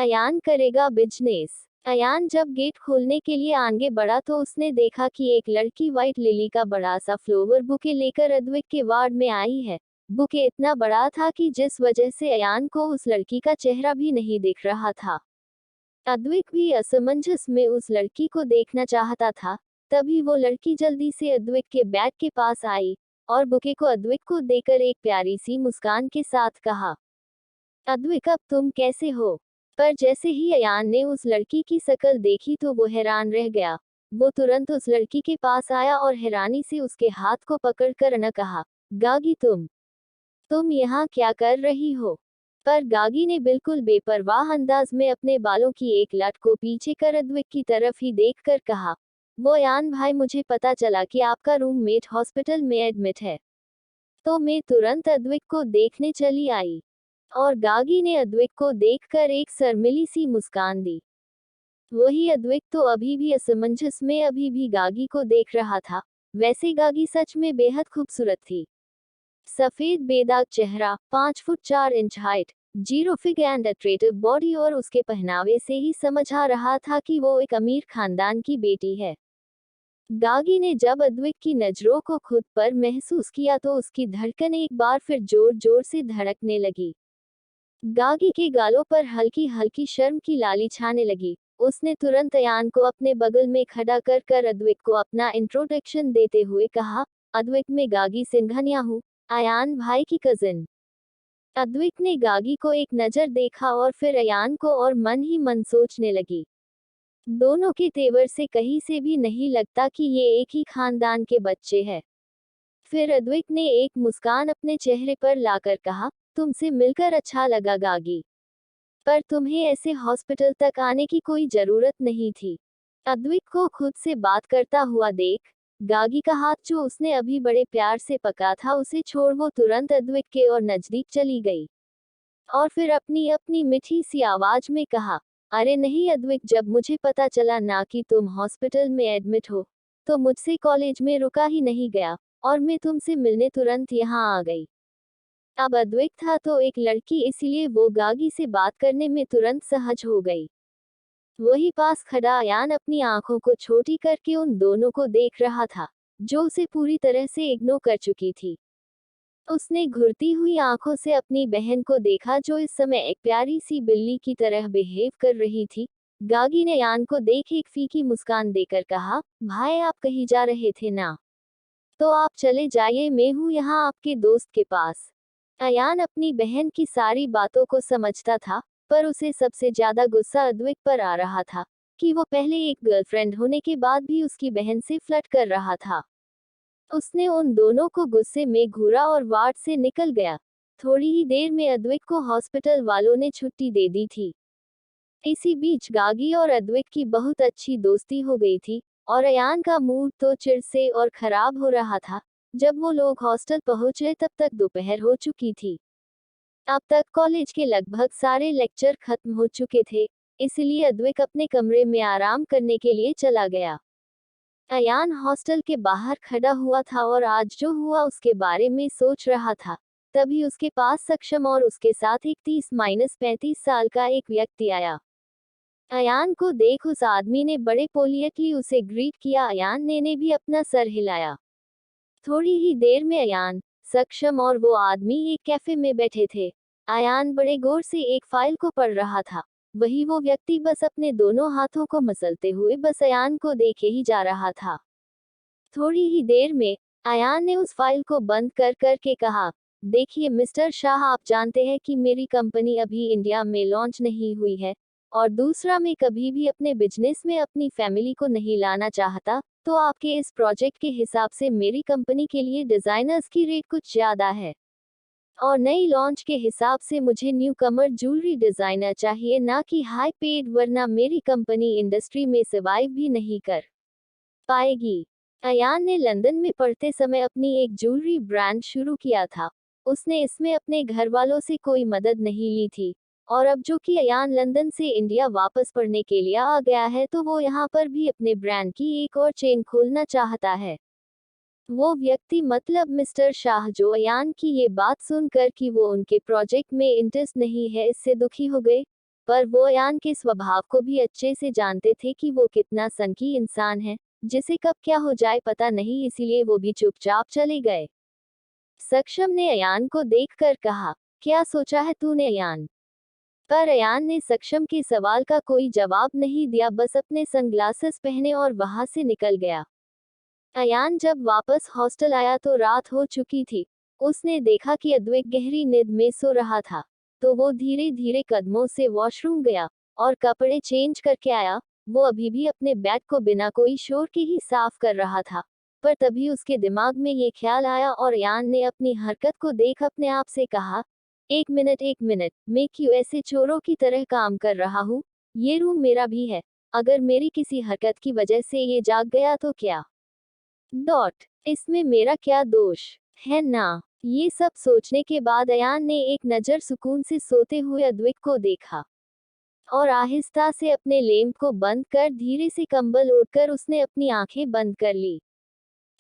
अयान करेगा बिजनेस। अयान जब गेट खोलने के लिए आगे बढ़ा तो उसने देखा कि एक लड़की व्हाइट लिली का बड़ा सा फ्लावर बुके लेकर अद्विक के वार्ड में आई है। बुके इतना बड़ा था कि जिस वजह से अयान को उस लड़की का चेहरा भी नहीं दिख रहा था। अद्विक भी असमंजस में उस लड़की को देखना चाहता था। तभी वो लड़की जल्दी से अद्विक के बैग के पास आई और बुके को अद्विक को देकर एक प्यारी सी मुस्कान के साथ कहा, अद्विक अब तुम कैसे हो? पर जैसे ही अयान ने उस लड़की की शक्ल देखी तो वो हैरान रह गया। वो तुरंत उस लड़की के पास आया और हैरानी से उसके हाथ को पकड़कर न कहा, गागी तुम यहाँ क्या कर रही हो? पर गागी ने बिल्कुल बेपरवाह अंदाज में अपने बालों की एक लट को पीछे कर अद्विक की तरफ ही देखकर कहा, वो अयान भाई मुझे पता चला कि आपका रूममेट हॉस्पिटल में एडमिट है। तो मैं तुरंत अद्विक को देखने चली आई। और गागी ने अद्विक को देखकर एक शर्मिली सी मुस्कान दी। वही अद्विक तो अभी भी असमंजस में अभी भी गागी को देख रहा था। वैसे गागी सच में बेहद खूबसूरत थी। सफेद बेदाग चेहरा, 5 foot 4 inch height, 0 fig and attractive body और उसके पहनावे से ही समझ आ रहा था कि वो एक अमीर खानदान की बेटी है। गागी ने जब अद्विक की नजरों को खुद पर महसूस किया तो उसकी धड़कन एक बार फिर जोर जोर से धड़कने लगी। गागी के गालों पर हल्की हल्की शर्म की लाली छाने लगी। उसने तुरंत अयान को अपने बगल में खड़ा कर अद्विक को अपना इंट्रोडक्शन देते हुए कहा, अद्विक मैं गागी सिंघानिया हूँ, अयान भाई की कजिन। अद्विक ने गागी को एक नजर देखा और फिर अयान को और मन ही मन सोचने लगी। दोनों के तेवर से कहीं से भी नहीं लगता कि ये एक ही खानदान के बच्चे हैं। फिर अद्विक ने एक मुस्कान अपने चेहरे पर लाकर कहा, तुमसे मिलकर अच्छा लगा गागी, पर तुम्हें ऐसे हॉस्पिटल तक आने की कोई जरूरत नहीं थी। अद्विक को खुद से बात करता हुआ देख गागी का हाथ जो उसने अभी बड़े प्यार से पकड़ा था उसे छोड़ वो तुरंत अद्विक के और नजदीक चली गई और फिर अपनी अपनी मीठी सी आवाज में कहा, अरे नहीं अद्विक, जब मुझे पता चला ना कि तुम हॉस्पिटल में एडमिट हो तो मुझसे कॉलेज में रुका ही नहीं गया और मैं तुमसे मिलने तुरंत यहाँ आ गई। अब अद्विक था तो एक लड़की, इसलिए वो गागी से बात करने में तुरंत सहज हो गई। वही पास खड़ा अयान अपनी आंखों को छोटी करके उन दोनों को देख रहा था, जो उसे पूरी तरह से इग्नोर कर चुकी थी। उसने घुरती हुई आंखों से अपनी बहन को देखा जो इस समय एक प्यारी सी बिल्ली की तरह बिहेव कर रही थी। गागी ने अयान को देख एक फीकी मुस्कान देकर कहा, भाई आप कहीं जा रहे थे ना? तो आप चले जाइए, मैं हूँ यहाँ आपके दोस्त के पास। अयान अपनी बहन की सारी बातों को समझता था, पर उसे सबसे ज्यादा गुस्सा अद्विक पर आ रहा था कि वो पहले एक गर्लफ्रेंड होने के बाद भी उसकी बहन से फ्लर्ट कर रहा था। उसने उन दोनों को गुस्से में घूरा और वार्ड से निकल गया। थोड़ी ही देर में अद्विक को हॉस्पिटल वालों ने छुट्टी दे दी थी। इसी बीच गागी और अद्विक की बहुत अच्छी दोस्ती हो गई थी और अयान का मूड तो चिढ़ से और खराब हो रहा था। जब वो लोग हॉस्टल पहुंचे तब तक दोपहर हो चुकी थी। अब तक कॉलेज के लगभग सारे लेक्चर खत्म हो चुके थे, इसलिए अद्विक अपने कमरे में आराम करने के लिए चला गया। अयान हॉस्टल के बाहर खड़ा हुआ था और आज जो हुआ उसके बारे में सोच रहा था। तभी उसके पास सक्षम और उसके साथ एक 30-35 साल का एक व्यक्ति आया। अयान को देख उस आदमी ने बड़े पोलियटली उसे ग्रीट किया। अयान ने भी अपना सर हिलाया। थोड़ी ही देर में अयान, सक्षम और वो आदमी एक कैफे में बैठे थे। अयान बड़े गौर से एक फाइल को पढ़ रहा था। वही वो व्यक्ति बस अपने दोनों हाथों को मसलते हुए बस अयान को देखे ही जा रहा था। थोड़ी ही देर में अयान ने उस फाइल को बंद करके कहा, देखिए मिस्टर शाह, आप जानते हैं कि मेरी कंपनी अभी इंडिया में लॉन्च नहीं हुई है और दूसरा मैं कभी भी अपने बिजनेस में अपनी फैमिली को नहीं लाना चाहता, तो आपके इस प्रोजेक्ट के हिसाब से मेरी कंपनी के लिए डिजाइनर्स की रेट कुछ ज्यादा है और नई लॉन्च के हिसाब से मुझे न्यू कमर ज्वेलरी डिजाइनर चाहिए, ना कि हाई पेड, वरना मेरी कंपनी इंडस्ट्री में सर्वाइव भी नहीं कर पाएगी। अयान ने लंदन में पढ़ते समय अपनी एक ज्वेलरी ब्रांड शुरू किया था। उसने इसमें अपने घर वालों से कोई मदद नहीं ली थी और अब जो कि अयान लंदन से इंडिया वापस पढ़ने के लिए आ गया है तो वो यहाँ पर भी अपने ब्रांड की एक और चेन खोलना चाहता है। वो व्यक्ति मतलब मिस्टर शाह, जो अयान की ये बात सुनकर कि वो उनके प्रोजेक्ट में इंटरेस्ट नहीं है, इससे दुखी हो गए। पर वो अयान के स्वभाव को भी अच्छे से जानते थे कि वो कितना संकी इंसान है, जिसे कब क्या हो जाए पता नहीं, इसीलिए वो भी चुपचाप चले गए। सक्षम ने अयान को देखकर कहा, क्या सोचा है तूने अयान? पर अयान ने सक्षम के सवाल का कोई जवाब नहीं दिया, बस अपने सनग्लासेस पहने और वहां से निकल गया। अयान जब वापस हॉस्टल आया तो रात हो चुकी थी। उसने देखा कि अद्वैत गहरी नींद में सो रहा था, तो वो धीरे धीरे कदमों से वॉशरूम गया और कपड़े चेंज करके आया। वो अभी भी अपने बैग को बिना कोई शोर के ही साफ कर रहा था, पर तभी उसके दिमाग में ये ख्याल आया और अयान ने अपनी हरकत को देख अपने आप से कहा, एक मिनट, मैं क्यों ऐसे चोरों की तरह काम कर रहा हूँ? ये रूम मेरा भी है। अगर मेरी किसी हरकत की वजह से ये जाग गया तो क्या? इसमें मेरा क्या दोष है ना? ये सब सोचने के बाद अयान ने एक नज़र सुकून से सोते हुए अद्वैत को देखा और आहिस्ता से अपने लैंप को बंद कर धीरे से कंबल ओढ़कर उसने अपनी आंखें बंद कर ली।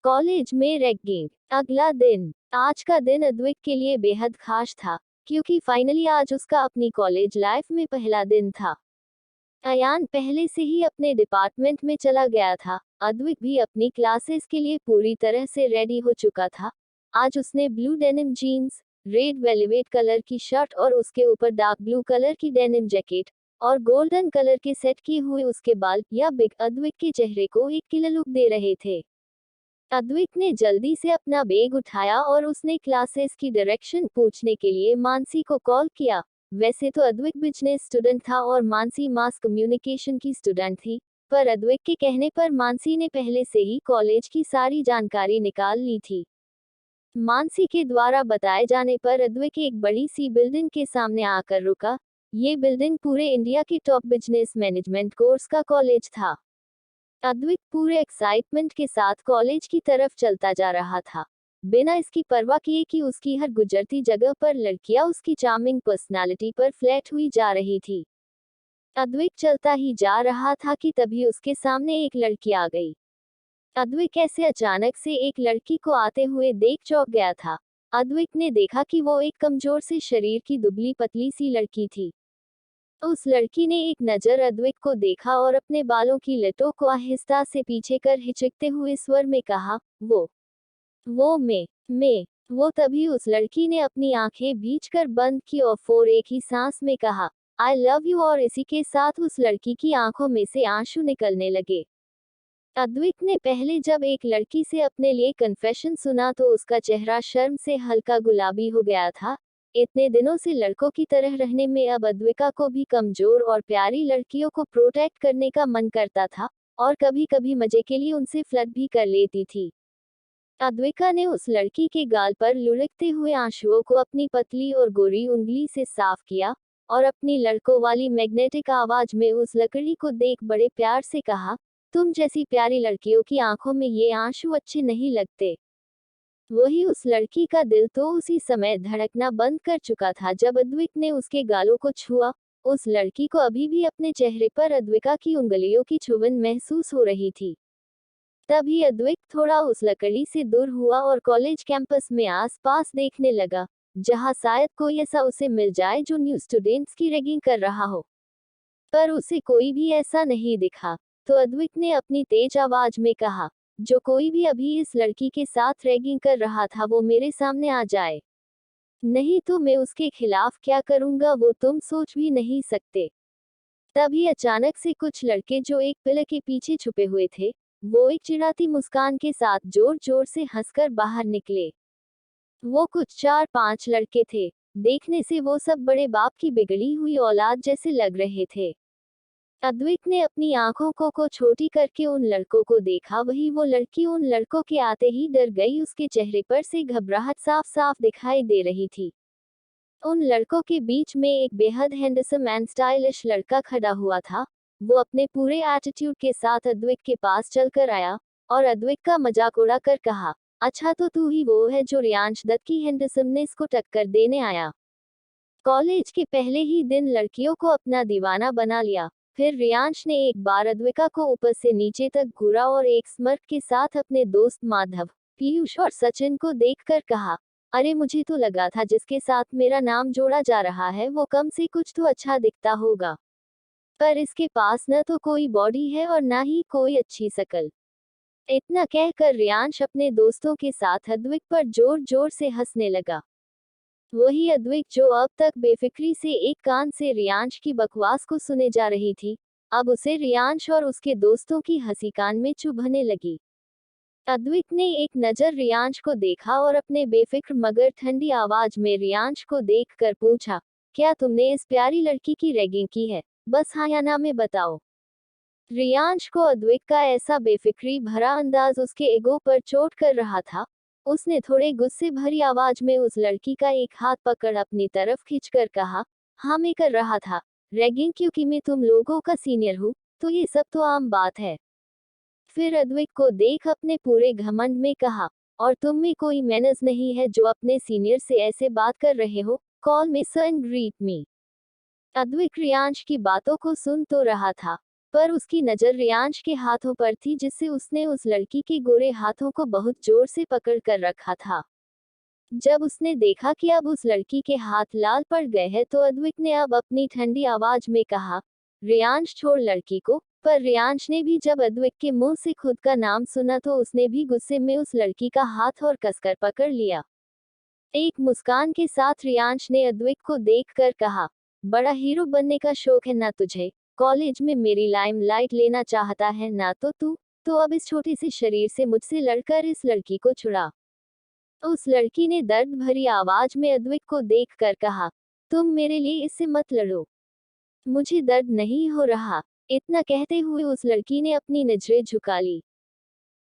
कॉलेज में रैगिंग। अगला दिन। आज का दिन अद्वैत के लिए बेहद खास था, क्योंकि फाइनली आज उसका अपनी कॉलेज लाइफ में पहला दिन था। अयान पहले से ही अपने डिपार्टमेंट में चला गया था। अद्वैत भी अपनी क्लासेस के लिए पूरी तरह से रेडी हो चुका था। आज उसने blue denim jeans, red velvet colour की शर्ट और उसके ऊपर डार्क ब्लू कलर की डेनिम जैकेट और गोल्डन कलर के सेट किए हुए उसके बाल या बिग अद्वैत के चेहरे को एक किलर लुक दे रहे थे। अद्वैत ने जल्दी से अपना बैग उठाया और उसने क्लासेस की डायरेक्शन पूछने के लिए मानसी को कॉल किया। वैसे तो अद्वैत बिजनेस स्टूडेंट था और मानसी मास कम्युनिकेशन की स्टूडेंट थी, पर अद्वैत के कहने पर मानसी ने पहले से ही कॉलेज की सारी जानकारी निकाल ली थी। मानसी के द्वारा बताए जाने पर अद्वैत एक बड़ी सी बिल्डिंग के सामने आकर रुका। ये बिल्डिंग पूरे इंडिया की टॉप बिजनेस मैनेजमेंट कोर्स का कॉलेज था। अद्वैत पूरे एक्साइटमेंट के साथ कॉलेज की तरफ चलता जा रहा था, बिना इसकी परवाह किए कि उसकी हर गुजरती जगह पर लड़कियां उसकी चार्मिंग पर्सनालिटी पर फ्लैट हुई जा रही थी। अद्वैत चलता ही जा रहा था कि तभी उसके सामने एक लड़की आ गई। अद्वैत कैसे अचानक से एक लड़की को आते हुए देख चौंक गया था। अद्वैत ने देखा कि वो एक कमजोर से शरीर की दुबली पतली सी लड़की थी। उस लड़की ने एक नज़र अद्वैत को देखा और अपने बालों की लटों को आहिस्ता से पीछे कर हिचकते हुए स्वर में कहा, वो मैं। वो तभी उस लड़की ने अपनी आंखें भींचकर बंद की और फोर एक ही सांस में कहा, आई लव यू, और इसी के साथ उस लड़की की आंखों में से आंसू निकलने लगे। अद्वैत ने पहले जब एक लड़की से अपने लिए कन्फेशन सुना तो उसका चेहरा शर्म से हल्का गुलाबी हो गया था। इतने दिनों से लड़कों की तरह रहने में अब अद्विका को भी कमजोर और प्यारी लड़कियों को प्रोटेक्ट करने का मन करता था, और कभी कभी मजे के लिए उनसे फ्लर्ट भी कर लेती थी। अद्विका ने उस लड़की के गाल पर लुढ़कते हुए आंसुओं को अपनी पतली और गोरी उंगली से साफ किया और अपनी लड़कों वाली मैग्नेटिक आवाज में उस लकड़ी को देख बड़े प्यार से कहा, तुम जैसी प्यारी लड़कियों की आंखों में ये आंसू अच्छे नहीं लगते। वही उस लड़की का दिल तो उसी समय धड़कना बंद कर चुका था जब अद्वैत ने उसके गालों को छुआ। उस लड़की को अभी भी अपने चेहरे पर अद्विका की उंगलियों की छुबन महसूस हो रही थी। तभी अद्वैत थोड़ा उस लकड़ी से दूर हुआ और कॉलेज कैंपस में आसपास देखने लगा, जहां शायद कोई ऐसा उसे मिल जाए जो न्यू स्टूडेंट्स की रैगिंग कर रहा हो। पर उसे कोई भी ऐसा नहीं दिखा, तो अद्वैत ने अपनी तेज आवाज में कहा, जो कोई भी अभी इस लड़की के साथ रैगिंग कर रहा था वो मेरे सामने आ जाए, नहीं तो मैं उसके खिलाफ क्या करूंगा वो तुम सोच भी नहीं सकते। तभी अचानक से कुछ लड़के जो एक पिलर के पीछे छुपे हुए थे, वो एक चिढ़ाती मुस्कान के साथ जोर जोर से हंसकर बाहर निकले। वो कुछ 4-5 लड़के थे। देखने से वो सब बड़े बाप की बिगड़ी हुई औलाद जैसे लग रहे थे। अद्वैत ने अपनी आंखों को छोटी करके उन लड़कों को देखा। वही वो लड़की उन लड़कों के आते ही डर गई। उसके चेहरे पर से घबराहट साफ साफ दिखाई दे रही थी। उन लड़कों के बीच में एक बेहद हैंडसम एंड स्टाइलिश लड़का खड़ा हुआ था। वो अपने पूरे एटीट्यूड के साथ अद्वैत के पास चलकर आया और अद्वैत का मजाक उड़ाकर कहा, अच्छा तो तू ही वो है जो रियांश दत्त की हैंडसमनेस को टक्कर देने आया। कॉलेज के पहले ही दिन लड़कियों को अपना दीवाना बना लिया। फिर रियांश ने एक बार अद्विका को ऊपर से नीचे तक घूरा और एक स्mirk के साथ अपने दोस्त माधव, पीयूष और सचिन को देखकर कहा, अरे मुझे तो लगा था जिसके साथ मेरा नाम जोड़ा जा रहा है वो कम से कुछ तो अच्छा दिखता होगा, पर इसके पास न तो कोई बॉडी है और ना ही कोई अच्छी शकल। इतना कहकर रियांश अपने दोस्तों के साथ अद्विक पर जोर जोर से हंसने लगा। वही अद्विक जो अब तक बेफिक्री से एक कान से रियांश की बकवास को सुने जा रही थी, अब उसे रियांश और उसके दोस्तों की हंसी कान में चुभने लगी। अद्विक ने एक नजर रियांश को देखा और अपने बेफिक्र मगर ठंडी आवाज में रियांश को देखकर पूछा, क्या तुमने इस प्यारी लड़की की रैगिंग की है? बस हाँ या ना में बताओ। रियांश को अद्विक का ऐसा बेफिक्री भरा अंदाज उसके ईगो पर चोट कर रहा था। उसने थोड़े गुस्से भरी आवाज में उस लड़की का एक हाथ पकड़ अपनी तरफ खींचकर कहा, हाँ मैं कर रहा था रैगिंग, क्योंकि मैं तुम लोगों का सीनियर हूँ, तो ये सब तो आम बात है। फिर अद्विक को देख अपने पूरे घमंड में कहा, और तुम में कोई मैनर्स नहीं है जो अपने सीनियर से ऐसे बात कर रहे हो? Call me sir and greet me. Advik Riyansh की बातों को सुन तो रहा था, पर उसकी नजर रियांश के हाथों पर थी जिससे उसने उस लड़की के गोरे हाथों को बहुत जोर से पकड़ कर रखा था। जब उसने देखा कि अब उस लड़की के हाथ लाल पड़ गए हैं तो अद्विक ने अब अपनी ठंडी आवाज में कहा, रियांश छोड़ लड़की को। पर रियांश ने भी जब अद्विक के मुंह से खुद का नाम सुना तो उसने भी गुस्से में उस लड़की का हाथ और कसकर पकड़ लिया। एक मुस्कान के साथ रियांश ने अद्विक को देखकर कहा, बड़ा हीरो बनने का शौक है ना तुझे? कॉलेज में मेरी लाइमलाइट लेना चाहता है ना तो अब इस छोटे से शरीर से मुझसे लड़कर इस लड़की को छुड़ा। उस लड़की ने दर्द भरी आवाज में अद्विक को देखकर कहा, तुम मेरे लिए इससे मत लड़ो, मुझे दर्द नहीं हो रहा। इतना कहते हुए उस लड़की ने अपनी नजरें झुका ली।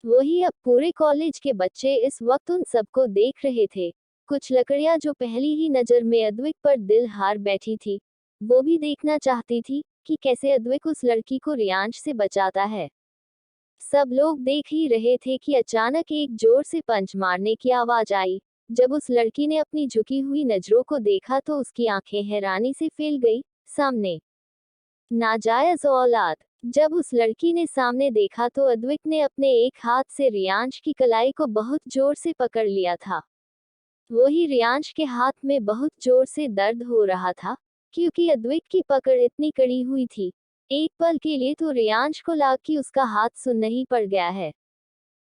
वही अब पूरे कॉलेज के बच्चे इस वक्त उन सबको देख रहे थे। कुछ लकड़ियां जो पहली ही नजर में अद्विक पर दिल हार बैठी थी, वो भी देखना चाहती थी कि कैसे अद्विक उस लड़की को रियांश से बचाता है। सब लोग देख ही रहे थे कि अचानक एक जोर से पंच मारने की आवाज आई। जब उस लड़की ने अपनी झुकी हुई नजरों को देखा तो उसकी आंखें हैरानी से फैल गई। सामने नाजायज औलाद। जब उस लड़की ने सामने देखा तो अद्विक ने अपने एक हाथ से रियांश की कलाई को बहुत जोर से पकड़ लिया था। वही रियांश के हाथ में बहुत जोर से दर्द हो रहा था, क्योंकि अद्विक की पकड़ इतनी कड़ी हुई थी। एक पल के लिए तो रियांश को लगा कि उसका हाथ सुन्न ही पड़ गया है।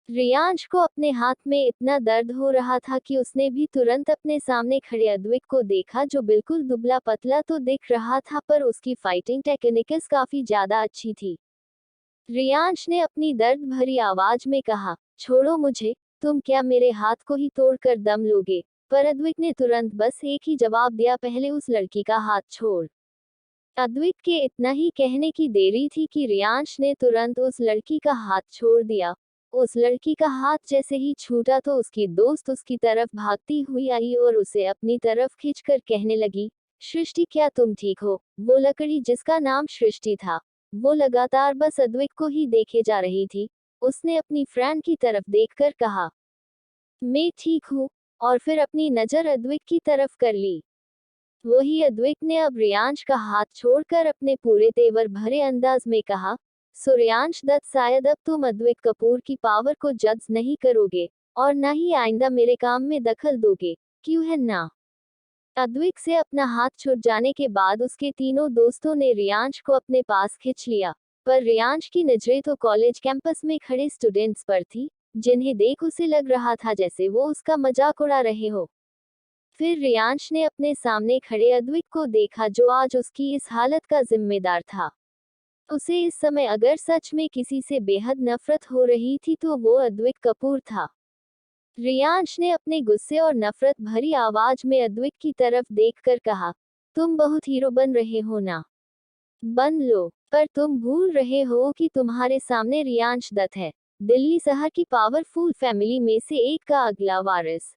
रियांश को अपने हाथ में इतना दर्द हो रहा था कि उसने भी तुरंत अपने सामने खड़े अद्विक को देखा, जो बिल्कुल दुबला पतला तो दिख रहा था पर उसकी फाइटिंग टेक्निक्स काफी ज्यादा अच्छी थी। रियांश ने अपनी दर्द भरी आवाज में कहा, छोड़ो मुझे, तुम क्या मेरे हाथ को ही तोड़कर दम लोगे? पर अद्विक ने तुरंत बस एक ही जवाब दिया, पहले उस लड़की का हाथ छोड़। अद्विक के इतना ही कहने की देरी थी कि रियांश ने तुरंत उस लड़की का हाथ छोड़ दिया। उस लड़की का हाथ जैसे ही छूटा तो उसकी दोस्त उसकी तरफ भागती हुई आई और उसे अपनी तरफ खींचकर कहने लगी, सृष्टि क्या तुम ठीक हो? वो लकड़ी जिसका नाम सृष्टि था, वो लगातार बस अद्विक को ही देखे जा रही थी। उसने अपनी फ्रेंड की तरफ देखकर कहा, मैं ठीक हूँ, और फिर अपनी नजर अद्विक की तरफ कर ली। वही अद्विक ने अब रियांश का हाथ छोड़कर अपने पूरे तेवर भरे अंदाज में कहा, सूर्यांश दत्त, शायद अब तुम अद्विक कपूर की पावर को जज नहीं करोगे और ना ही आइंदा मेरे काम में दखल दोगे, क्यों है ना? अद्विक से अपना हाथ छूट जाने के बाद उसके तीनों दोस्तों ने रियांश को अपने पास खींच लिया, पर रियांश की नजरें तो कॉलेज कैंपस में खड़े स्टूडेंट्स पर थी, जिन्हें देख उसे लग रहा था जैसे वो उसका मजाक उड़ा रहे हो। फिर रियांश ने अपने सामने खड़े अद्विक को देखा, जो आज उसकी इस हालत का जिम्मेदार था। उसे इस समय अगर सच में किसी से बेहद नफरत हो रही थी तो वो अद्विक कपूर था। रियांश ने अपने गुस्से और नफरत भरी आवाज में अद्विक की तरफ देखकर कहा, तुम बहुत हीरो बन रहे हो ना? बन लो, पर तुम भूल रहे हो कि तुम्हारे सामने रियांश दत्त है, दिल्ली शहर की पावरफुल फैमिली में से एक का अगला वारिस।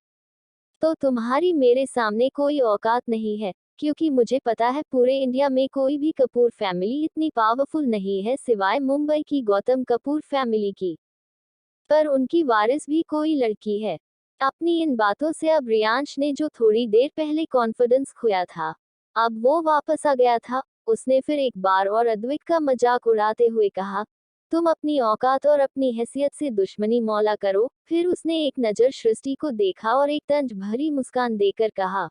तो तुम्हारी मेरे सामने कोई औकात नहीं है, क्योंकि मुझे पता है पूरे इंडिया में कोई भी कपूर फैमिली इतनी पावरफुल नहीं है सिवाय मुंबई की गौतम कपूर फैमिली की। पर उनकी वारिस भी कोई लड़की है। अपनी इन बातों से अब रियांश ने जो थोड़ी देर पहले कॉन्फिडेंस खोया था, अब वो वापस आ गया था। उसने फिर एक बार और अद्विक का मजाक उड़ाते हुए कहा, तुम अपनी औकात और अपनी हैसियत से दुश्मनी मौला करो। फिर उसने एक नजर सृष्टि को देखा और एक तंज भरी मुस्कान देकर कहा,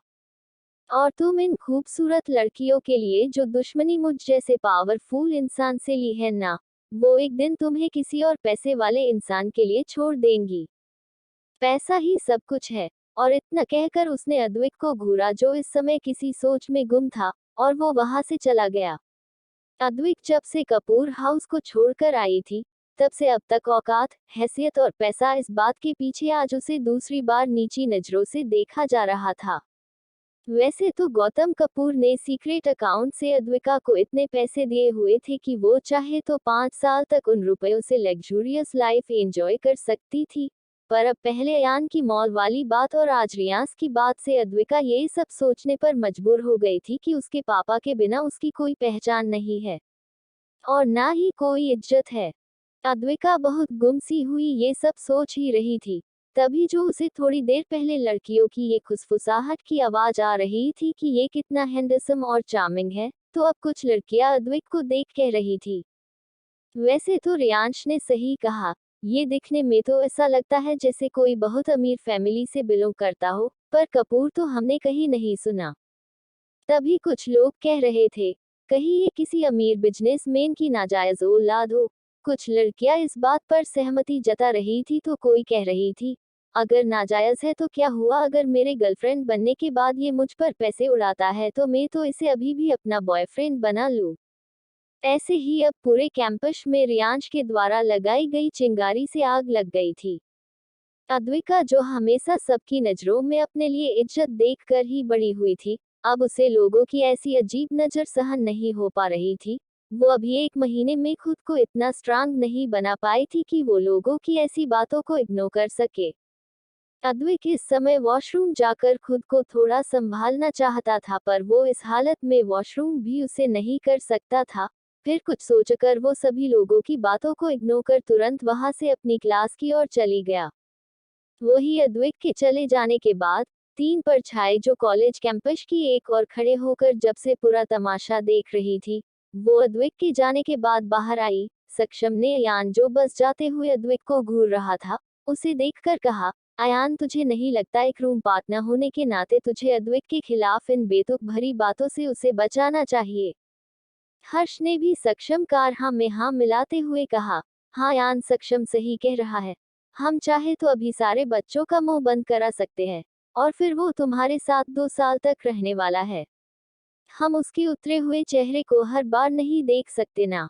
और तुम इन खूबसूरत लड़कियों के लिए जो दुश्मनी मुझ जैसे पावरफुल इंसान से ली है ना, वो एक दिन तुम्हें किसी और पैसे वाले इंसान के लिए छोड़ देंगी। पैसा ही सब कुछ है। और इतना कहकर उसने अद्वैत को घूरा जो इस समय किसी सोच में गुम था, और वो वहां से चला गया। अद्वैत जब से कपूर हाउस को छोड़कर आई थी, तब से अब तक औकात, हैसियत और पैसा इस बात के पीछे आज उसे दूसरी बार नीची नजरों से देखा जा रहा था। वैसे तो गौतम कपूर ने सीक्रेट अकाउंट से अद्विका को इतने पैसे दिए हुए थे कि वो चाहे तो 5 साल तक उन रुपयों से लग्जूरियस लाइफ एंजॉय कर सकती थी। पर अब पहले अयान की मॉल वाली बात और आज रियाज की बात से अद्विका ये सब सोचने पर मजबूर हो गई थी कि उसके पापा के बिना उसकी कोई पहचान नहीं है और ना ही कोई इज्जत है। अद्विका बहुत गुमसी हुई ये सब सोच ही रही थी, तभी जो उसे थोड़ी देर पहले लड़कियों की ये खुसफुसाहट की आवाज आ रही थी कि ये कितना हैंडसम और चार्मिंग है, तो अब कुछ लड़कियां अद्वैत को देख कह रही थी, वैसे तो रियांश ने सही कहा, ये दिखने में तो ऐसा लगता है जैसे कोई बहुत अमीर फैमिली से बिलोंग करता हो, पर कपूर तो हमने कहीं नहीं सुना। तभी कुछ लोग कह रहे थे, कहीं ये किसी अमीर बिजनेसमैन की नाजायज औलाद हो। कुछ लड़कियां इस बात पर सहमति जता रही थी तो कोई कह रही थी, अगर नाजायज है तो क्या हुआ, अगर मेरे गर्लफ्रेंड बनने के बाद ये मुझ पर पैसे उड़ाता है तो मैं तो इसे अभी भी अपना बॉयफ्रेंड बना लूं। ऐसे ही अब पूरे कैंपस में रियांश के द्वारा लगाई गई चिंगारी से आग लग गई थी। अद्विका जो हमेशा सबकी नजरों में अपने लिए इज्जत देखकर ही बड़ी हुई थी, अब उसे लोगों की ऐसी अजीब नजर सहन नहीं हो पा रही थी। वो अभी 1 महीने में खुद को इतना स्ट्रांग नहीं बना पाई थी कि वो लोगों की ऐसी बातों को इग्नोर कर सके। अद्विक इस समय वॉशरूम जाकर खुद को थोड़ा संभालना चाहता था, पर वो इस हालत में वॉशरूम भी उसे नहीं कर सकता था। फिर कुछ सोचकर वो सभी लोगों की बातों को इग्नोर कर तुरंत वहां से अपनी क्लास की ओर चली गया। वही अद्वैत के चले जाने के बाद 3 परछाई जो कॉलेज कैंपस की एक और खड़े होकर जब से पूरा तमाशा देख रही थी, वो अद्वैत के जाने के बाद बाहर आई। सक्षम ने अयान जो बस जाते हुए अद्वैत को घूर रहा था, उसे देखकर कहा, अयान तुझे नहीं लगता एक रूम पार्टनर होने के नाते तुझे अद्वैत के खिलाफ इन बेतुक भरी बातों से उसे बचाना चाहिए। हर्ष ने भी सक्षम कार हाँ में हाँ मिलाते हुए कहा, हाँ अयान सक्षम सही कह रहा है, हम चाहे तो अभी सारे बच्चों का मुंह बंद करा सकते हैं, और फिर वो तुम्हारे साथ 2 साल तक रहने वाला है। हम उसके उतरे हुए चेहरे को हर बार नहीं देख सकते ना।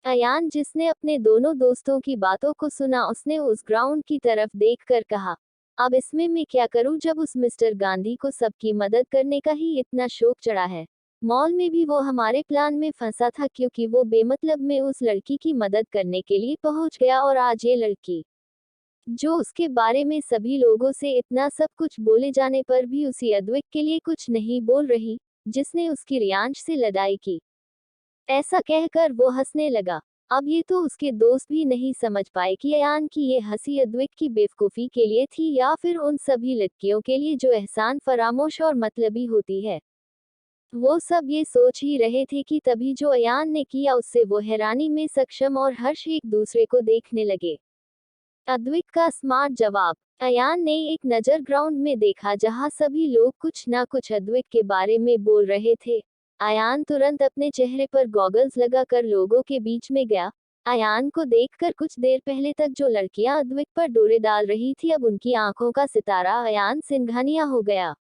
अयान जिसने अपने दोनों दोस्तों की बातों को सुना, उसने उस ग्राउंड की तरफ देखकर कहा, अब इसमें मैं क्या करूं जब उस मिस्टर गांधी को सबकी मदद करने का ही इतना शौक चढ़ा है। मॉल में भी वो हमारे प्लान में फंसा था क्योंकि वो बेमतलब में उस लड़की की मदद करने के लिए पहुंच गया, और आज ये लड़की जो उसके बारे में सभी लोगों से इतना सब कुछ बोले जाने पर भी उसी अद्वैत के लिए कुछ नहीं बोल रही, जिसने उसकी रियांश से लड़ाई की। ऐसा कहकर वो हंसने लगा। अब ये तो उसके दोस्त भी नहीं समझ पाए कि अयान की ये हंसी अद्वैत की बेवकूफ़ी के लिए थी या फिर उन सभी लड़कियों के लिए जो एहसान फरामोश और मतलबी होती है। वो सब ये सोच ही रहे थे कि तभी जो अयान ने किया उससे वो हैरानी में सक्षम और हर्ष एक दूसरे को देखने लगे। अद्वैत का स्मार्ट जवाब। अयान ने एक नज़र ग्राउंड में देखा जहां सभी लोग कुछ ना कुछ अद्वैत के बारे में बोल रहे थे। अयान तुरंत अपने चेहरे पर गॉगल्स लगाकर लोगों के बीच में गया। अयान को देखकर कुछ देर पहले तक जो लड़कियां अद्वैत पर डोरे डाल रही थी, अब उनकी आंखों का सितारा अयान सिंघानिया हो गया।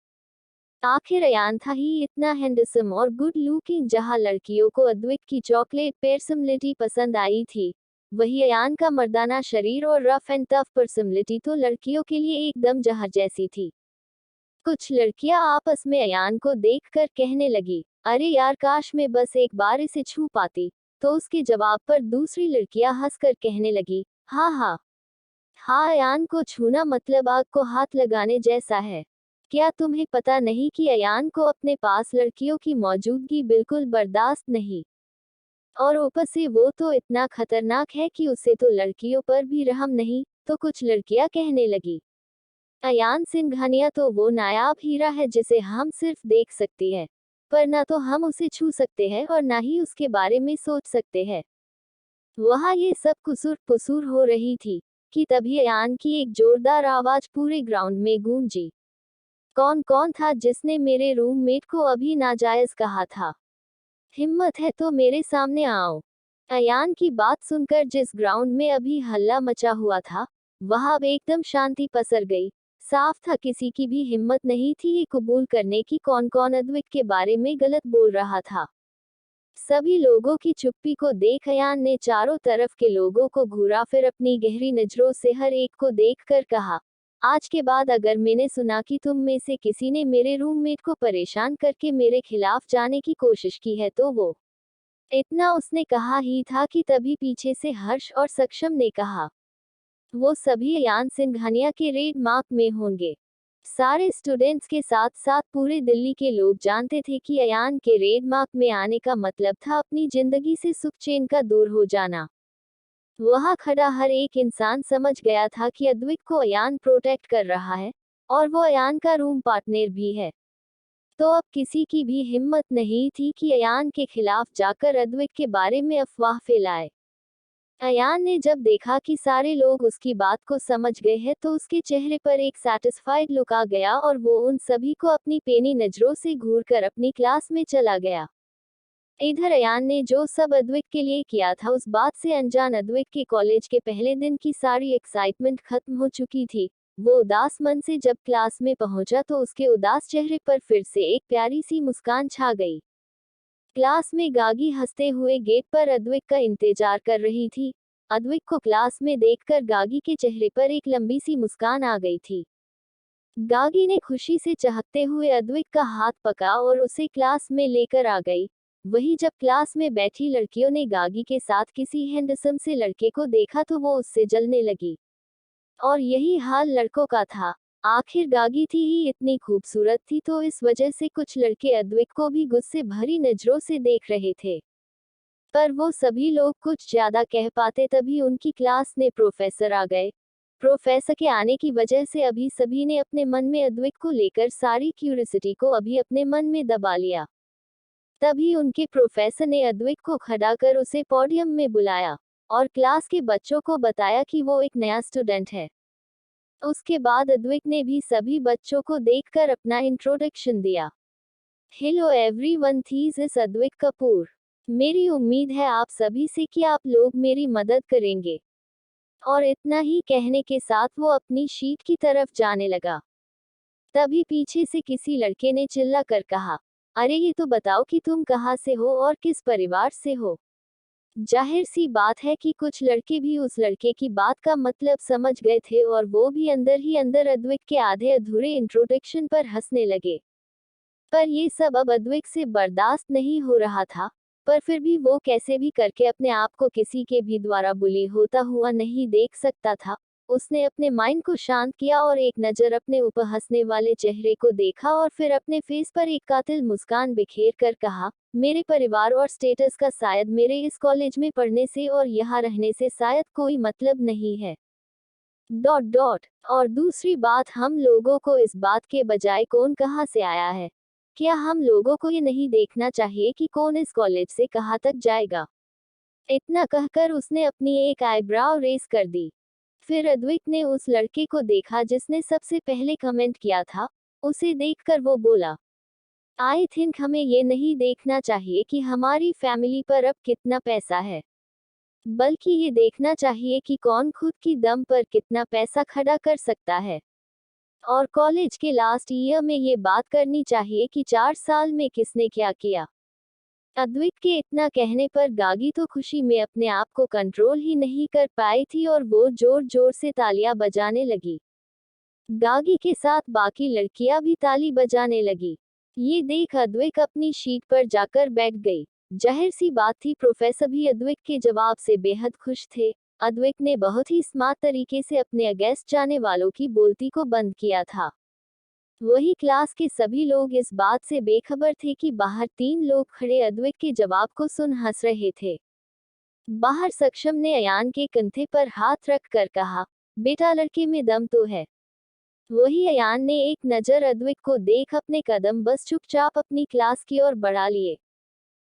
आखिर अयान था ही इतना हैंडसम और गुड लुकिंग, जहां लड़कियों को अद्वैत की चॉकलेट पर्सनालिटी पसंद आई थी, वही अयान का मर्दाना शरीर और रफ एंड टफ पर्सनालिटी तो लड़कियों के लिए एकदम जहर जैसी थी। कुछ लड़कियां आपस में अयान को देखकर कहने लगी, अरे यार काश मैं बस एक बार इसे छू पाती। तो उसके जवाब पर दूसरी लड़कियां हंसकर कहने लगी, हाँ हाँ हाँ, अयान को छूना मतलब आग को हाथ लगाने जैसा है। क्या तुम्हें पता नहीं कि अयान को अपने पास लड़कियों की मौजूदगी बिल्कुल बर्दाश्त नहीं, और ऊपर से वो तो इतना खतरनाक है कि उसे तो लड़कियों पर भी रहम नहीं। तो कुछ लड़कियां कहने लगी, अयान सिंघानिया तो वो नायाब हीरा है जिसे हम सिर्फ देख सकते हैं, पर ना तो हम उसे छू सकते हैं और ना ही उसके बारे में सोच सकते हैं। वहाँ ये सब कुसूर पुसूर हो रही थी कि तभी अयान की एक जोरदार आवाज पूरे ग्राउंड में गूंजी। कौन कौन था जिसने मेरे रूममेट को अभी नाजायज कहा था? हिम्मत है तो मेरे सामने आओ। अयान की बात सुनकर जिस ग्राउंड में अभी हल्ला मचा हुआ था, वहां अब एकदम शांति पसर गई। साफ था किसी की भी हिम्मत नहीं थी ये कबूल करने की कौन कौन अद्वैत के बारे में गलत बोल रहा था। सभी लोगों की चुप्पी को देख अयान ने चारों तरफ के लोगों को घूरा, फिर अपनी गहरी नजरों से हर एक को देखकर कहा, आज के बाद अगर मैंने सुना कि तुम में से किसी ने मेरे रूममेट को परेशान करके मेरे खिलाफ जाने की कोशिश की है तो वो। इतना उसने कहा ही था कि तभी पीछे से हर्ष और सक्षम ने कहा, वो सभी अयान सिंघानिया के रेड मार्क में होंगे। सारे स्टूडेंट्स के साथ साथ पूरे दिल्ली के लोग जानते थे कि अयान के रेड मार्क में आने का मतलब था अपनी जिंदगी से सुख चैन का दूर हो जाना। वहां खड़ा हर एक इंसान समझ गया था कि अद्वैत को अयान प्रोटेक्ट कर रहा है, और वो अयान का रूम पार्टनर भी है। तो अब किसी की भी हिम्मत नहीं थी कि अयान के खिलाफ जाकर अद्वैत के बारे में अफवाह फैलाए। अयान ने जब देखा कि सारे लोग उसकी बात को समझ गए हैं तो उसके चेहरे पर एक सैटिस्फाइड लुक आ गया और वो उन सभी को अपनी पेनी नजरों से घूरकर अपनी क्लास में चला गया। इधर अयान ने जो सब अद्वैत के लिए किया था उस बात से अनजान अद्वैत के कॉलेज के पहले दिन की सारी एक्साइटमेंट खत्म हो चुकी थी। वो उदास मन से जब क्लास में पहुंचा तो उसके उदास चेहरे पर फिर से एक प्यारी सी मुस्कान छा गई। क्लास में गागी हंसते हुए गेट पर अद्वैत का इंतजार कर रही थी। अद्वैत को क्लास में देखकर गागी के चेहरे पर एक लंबी सी मुस्कान आ गई थी। गागी ने खुशी से चहकते हुए अद्वैत का हाथ पकड़ा और उसे क्लास में लेकर आ गई। वही जब क्लास में बैठी लड़कियों ने गागी के साथ किसी हैंडसम से लड़के को देखा तो वो उससे जलने लगी। और यही हाल लड़कों का था। आखिर गागी थी ही इतनी खूबसूरत थी तो इस वजह से कुछ लड़के अद्वैत को भी गुस्से भरी नजरों से देख रहे थे। पर वो सभी लोग कुछ ज्यादा कह पाते तभी उनकी क्लास में प्रोफेसर आ गए। प्रोफेसर के आने की वजह से अभी सभी ने अपने मन में अद्वैत को लेकर सारी क्यूरियोसिटी को अभी अपने मन में दबा लिया। तभी उनके प्रोफेसर ने अद्वैत को खड़ा कर उसे पोडियम में बुलाया और क्लास के बच्चों को बताया कि वो एक नया स्टूडेंट है। उसके बाद अद्वैत ने भी सभी बच्चों को देखकर अपना इंट्रोडक्शन दिया। हेलो एवरीवन, दिस इज अद्वैत कपूर। मेरी उम्मीद है आप सभी से कि आप लोग मेरी मदद करेंगे। और इतना ही कहने के साथ वो अपनी शीट की तरफ जाने लगा। तभी पीछे से किसी लड़के ने चिल्ला कर कहा, अरे ये तो बताओ कि तुम कहाँ से हो और किस परिवार से हो। जाहिर सी बात है कि कुछ लड़के भी उस लड़के की बात का मतलब समझ गए थे और वो भी अंदर ही अंदर अद्वैत के आधे अधूरे इंट्रोडक्शन पर हंसने लगे। पर ये सब अब अद्वैत से बर्दाश्त नहीं हो रहा था। पर फिर भी वो कैसे भी करके अपने आप को किसी के भी द्वारा बुली होता हुआ नहीं देख सकता था। उसने अपने माइंड को शांत किया और एक नज़र अपने ऊपर हंसने वाले चेहरे को देखा और फिर अपने फेस पर एक कातिल मुस्कान बिखेर कर कहा, मेरे परिवार और स्टेटस का शायद मेरे इस कॉलेज में पढ़ने से और यहाँ रहने से शायद कोई मतलब नहीं है। Dot dot. और दूसरी बात, हम लोगों को इस बात के बजाय कौन कहाँ से आया है, क्या हम लोगों को ये नहीं देखना चाहिए कि कौन इस कॉलेज से कहाँ तक जाएगा। इतना कहकर उसने अपनी एक आईब्राव रेस कर दी। फिर अद्वैत ने उस लड़के को देखा जिसने सबसे पहले कमेंट किया था। उसे देखकर वो बोला, आई थिंक हमें ये नहीं देखना चाहिए कि हमारी फैमिली पर अब कितना पैसा है, बल्कि ये देखना चाहिए कि कौन खुद की दम पर कितना पैसा खड़ा कर सकता है। और कॉलेज के लास्ट ईयर में ये बात करनी चाहिए कि 4 साल में किसने क्या किया। अद्वैत के इतना कहने पर गागी तो खुशी में अपने आप को कंट्रोल ही नहीं कर पाई थी और वो जोर जोर से तालियां बजाने लगी। गागी के साथ बाकी लड़कियां भी ताली बजाने लगी। ये देख अद्वैत अपनी शीट पर जाकर बैठ गई। जाहिर सी बात थी प्रोफेसर भी अद्वैत के जवाब से बेहद खुश थे। अद्वैत ने बहुत ही स्मार्ट तरीके से अपने अगेंस्ट जाने वालों की बोलती को बंद किया था। वही क्लास के सभी लोग इस बात से बेखबर थे कि बाहर 3 लोग खड़े अद्वैत के जवाब को सुन हंस रहे थे। बाहर सक्षम ने अयान के कंधे पर हाथ रख कर कहा, बेटा लड़के में दम तो है। वही अयान ने एक नजर अद्वैत को देख अपने कदम बस चुपचाप अपनी क्लास की ओर बढ़ा लिए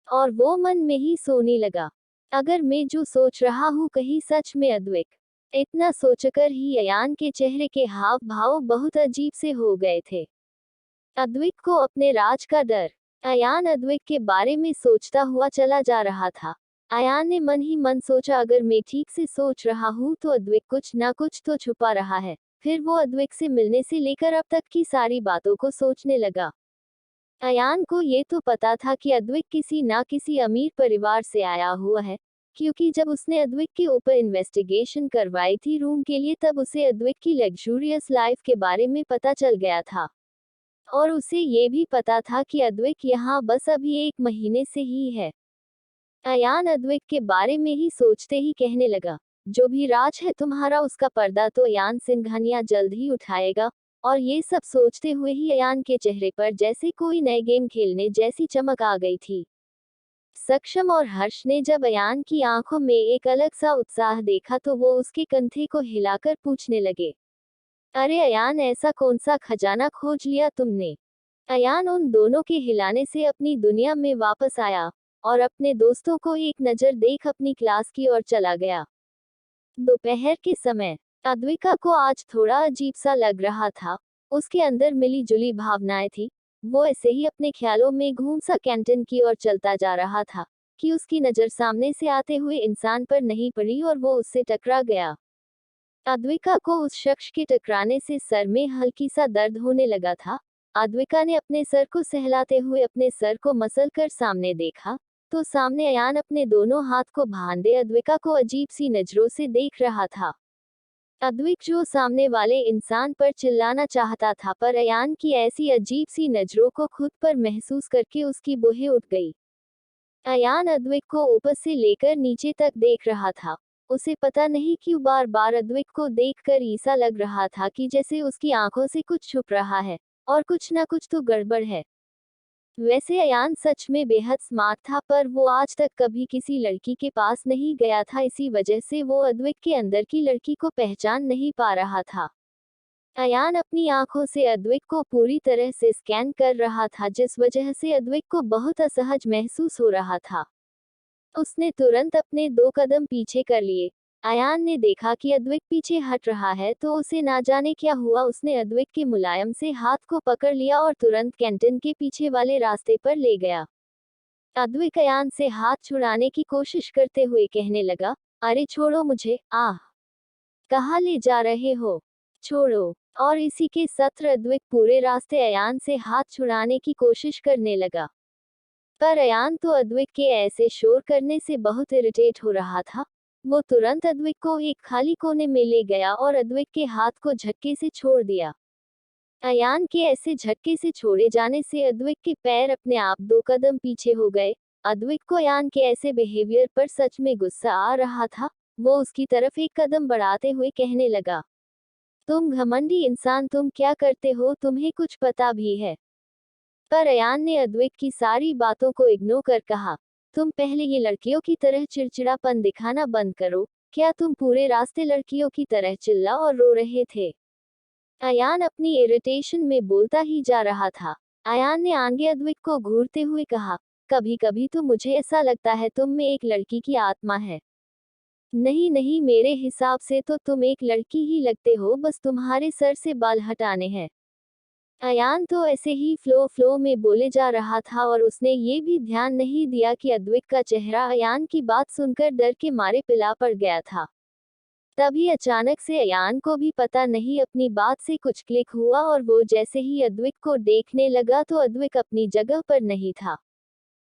और वो मन में ही सोने लगा। अगर मैं जो सोच रहा हूँ कहीं सच में अद्विक। इतना सोचकर ही अयान के चेहरे के हाव भाव बहुत अजीब से हो गए थे। अद्विक को अपने राज का डर। अयान अद्विक के बारे में सोचता हुआ चला जा रहा था। अयान ने मन ही मन सोचा, अगर मैं ठीक से सोच रहा हूँ तो अद्विक कुछ ना कुछ तो छुपा रहा है। फिर वो अद्विक से मिलने से लेकर अब तक की सारी बातों को सोचने लगा। अयान को ये तो पता था कि अद्विक किसी ना किसी अमीर परिवार से आया हुआ है, क्योंकि जब उसने अद्विक के ऊपर इन्वेस्टिगेशन करवाई थी रूम के लिए, तब उसे अद्विक की लग्जूरियस लाइफ के बारे में पता चल गया था। और उसे ये भी पता था कि अद्विक यहाँ बस अभी 1 महीने से ही है। अयान अद्विक के बारे में ही सोचते ही कहने लगा, जो भी राज है तुम्हारा, उसका पर्दा तो अयान सिंघानिया जल्द ही उठाएगा। और ये सब सोचते हुए ही अयान के चेहरे पर जैसे कोई नए गेम खेलने जैसी चमक आ गई थी। सक्षम और हर्ष ने जब अयान की आंखों में एक अलग सा उत्साह देखा तो वो उसके कंधे को हिलाकर पूछने लगे, अरे अयान, ऐसा कौन सा खजाना खोज लिया तुमने? अयान उन दोनों के हिलाने से अपनी दुनिया में वापस आया और अपने दोस्तों को एक नज़र देख अपनी क्लास की ओर चला गया। दोपहर के समय अद्विका को आज थोड़ा अजीब सा लग रहा था। उसके अंदर मिली जुली भावनाएं थी। वो ऐसे ही अपने ख्यालों में घूम सा कैंटीन की ओर चलता जा रहा था कि उसकी नज़र सामने से आते हुए इंसान पर नहीं पड़ी और वो उससे टकरा गया। अद्विका को उस शख्स के टकराने से सर में हल्की सा दर्द होने लगा था। अद्विका ने अपने सर को सहलाते हुए अपने सर को मसल कर सामने देखा, तो सामने अयान अपने दोनों हाथ को बांधे अद्विका को अजीब सी नजरों से देख रहा था। अद्विक जो सामने वाले इंसान पर चिल्लाना चाहता था, पर अयान की ऐसी अजीब सी नजरों को खुद पर महसूस करके उसकी बोहें उठ गई। अयान अद्विक को ऊपर से लेकर नीचे तक देख रहा था। उसे पता नहीं क्यों बार बार अद्विक को देखकर ऐसा लग रहा था कि जैसे उसकी आंखों से कुछ छुप रहा है और कुछ ना कुछ तो गड़बड़ है। वैसे अयान सच में बेहद स्मार्ट था, पर वो आज तक कभी किसी लड़की के पास नहीं गया था। इसी वजह से वो अद्विक के अंदर की लड़की को पहचान नहीं पा रहा था। अयान अपनी आंखों से अद्विक को पूरी तरह से स्कैन कर रहा था, जिस वजह से अद्विक को बहुत असहज महसूस हो रहा था। उसने तुरंत अपने 2 कदम पीछे कर लिए। अयान ने देखा कि अद्विक पीछे हट रहा है तो उसे ना जाने क्या हुआ। उसने अद्विक के मुलायम से हाथ को पकड़ लिया और तुरंत कैंटीन के पीछे वाले रास्ते पर ले गया। अद्विक अयान से हाथ छुड़ाने की कोशिश करते हुए कहने लगा, अरे छोड़ो मुझे, आह, कहाँ ले जा रहे हो? छोड़ो। और इसी के सत्र अद्विक पूरे रास्ते अयान से हाथ छुड़ाने की कोशिश करने लगा। पर अयान तो अद्विक के ऐसे शोर करने से बहुत इरिटेट हो रहा था। वो तुरंत अद्विक को एक खाली कोने में ले गया और अद्विक के हाथ को झटके से छोड़ दिया। अयान के ऐसे झटके से छोड़े जाने से अद्विक के पैर अपने आप 2 कदम पीछे हो गए। अद्विक को अयान के ऐसे बिहेवियर पर सच में गुस्सा आ रहा था। वो उसकी तरफ 1 कदम बढ़ाते हुए कहने लगा, तुम घमंडी इंसान, तुम क्या करते हो, तुम्हें कुछ पता भी है? पर अयान ने अद्विक की सारी बातों को इग्नोर कर कहा, तुम पहले ये लड़कियों की तरह चिड़चिड़ापन दिखाना बंद करो। क्या तुम पूरे रास्ते लड़कियों की तरह चिल्ला और रो रहे थे? अयान अपनी इरिटेशन में बोलता ही जा रहा था। अयान ने आगे अद्विक को घूरते हुए कहा, कभी कभी तो मुझे ऐसा लगता है तुम में एक लड़की की आत्मा है। नहीं नहीं, मेरे हिसाब से तो तुम एक लड़की ही लगते हो, बस तुम्हारे सर से बाल हटाने हैं। अयान तो ऐसे ही फ्लो में बोले जा रहा था और उसने ये भी ध्यान नहीं दिया कि अद्विक का चेहरा अयान की बात सुनकर डर के मारे पिला पड़ गया था। तभी अचानक से अयान को भी पता नहीं अपनी बात से कुछ क्लिक हुआ और वो जैसे ही अद्विक को देखने लगा तो अद्विक अपनी जगह पर नहीं था।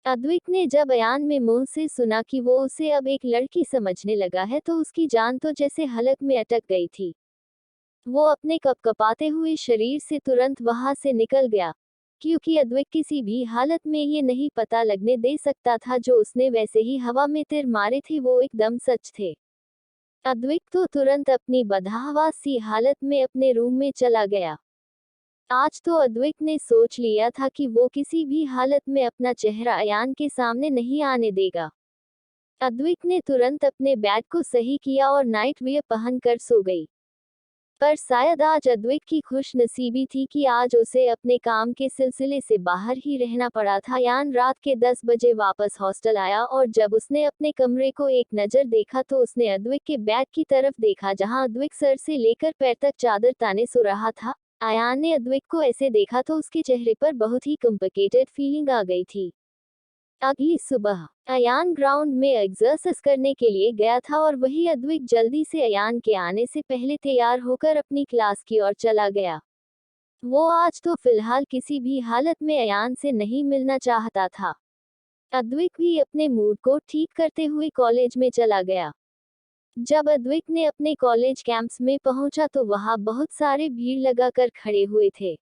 अद्विक ने जब अयान में मुंह से सुना कि वो उसे अब एक लड़की समझने लगा है तो उसकी जान तो जैसे हलक में अटक गई थी। वो अपने कपकपाते हुए शरीर से तुरंत वहां से निकल गया, क्योंकि अद्विक किसी भी हालत में ये नहीं पता लगने दे सकता था जो उसने वैसे ही हवा में तीर मारे थे वो एकदम सच थे। अद्विक तो तुरंत अपनी बदहवास सी हालत में अपने रूम में चला गया। आज तो अद्विक ने सोच लिया था कि वो किसी भी हालत में अपना चेहरा अयान के सामने नहीं आने देगा। अद्विक ने तुरंत अपने बैग को सही किया और नाइट वियर पहनकर सो गई। पर शायद आज अद्विक की खुशनसीबी थी कि आज उसे अपने काम के सिलसिले से बाहर ही रहना पड़ा था। अयान रात के 10 बजे वापस हॉस्टल आया और जब उसने अपने कमरे को एक नज़र देखा तो उसने अद्विक के बैग की तरफ देखा जहां अद्विक सर से लेकर पैर तक चादर ताने सो रहा था। अयान ने अद्विक को ऐसे देखा तो उसके चेहरे पर बहुत ही कॉम्प्लिकेटेड फीलिंग आ गई थी। अगली सुबह अयान ग्राउंड में एक्सरसाइज करने के लिए गया था और वही अद्विक जल्दी से अयान के आने से पहले तैयार होकर अपनी क्लास की ओर चला गया। वो आज तो फिलहाल किसी भी हालत में अयान से नहीं मिलना चाहता था। अद्विक भी अपने मूड को ठीक करते हुए कॉलेज में चला गया। जब अद्विक ने अपने कॉलेज कैंपस में पहुंचा तो वहां बहुत सारे भीड़ लगाकर खड़े हुए थे।